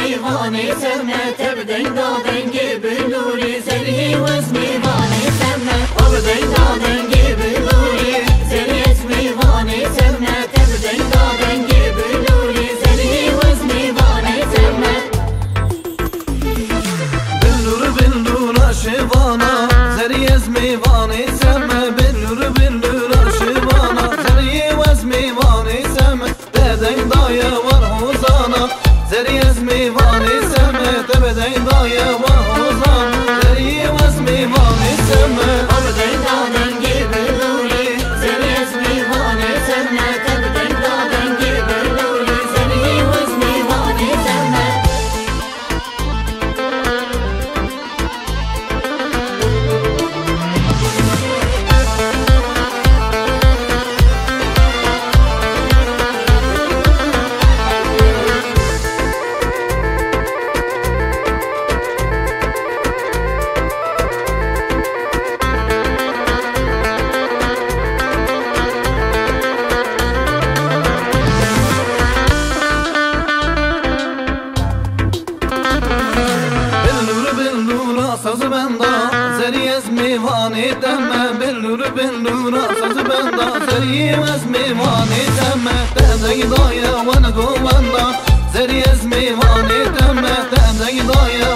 میوانه سرمه تبدین دادنگی بلوری زری وز میوانه سرمه آبدین دادنگی بلوری زری از میوانه سرمه تبدین دادنگی بلوری زری وز میوانه سرمه بلور بلور شوانا زری از میوانه سرمه بلور بلور شوانا زری وز میوانه سرمه تبدین دایا ورهوزانا زری از میوانه سرمه تبدین دایا ورهوزانا زری وز میوانه سرمه آبدین دادنگی بلوری زری از میوانه سرمه تبدین دادنگی بلوری زری وز میوانه سرمه ساز بندا زری از میوانه دمه بلور بلور ساز بندا زری از میوانه دمه تدای دایا ونگو بندا زری از میوانه دمه تدای دایا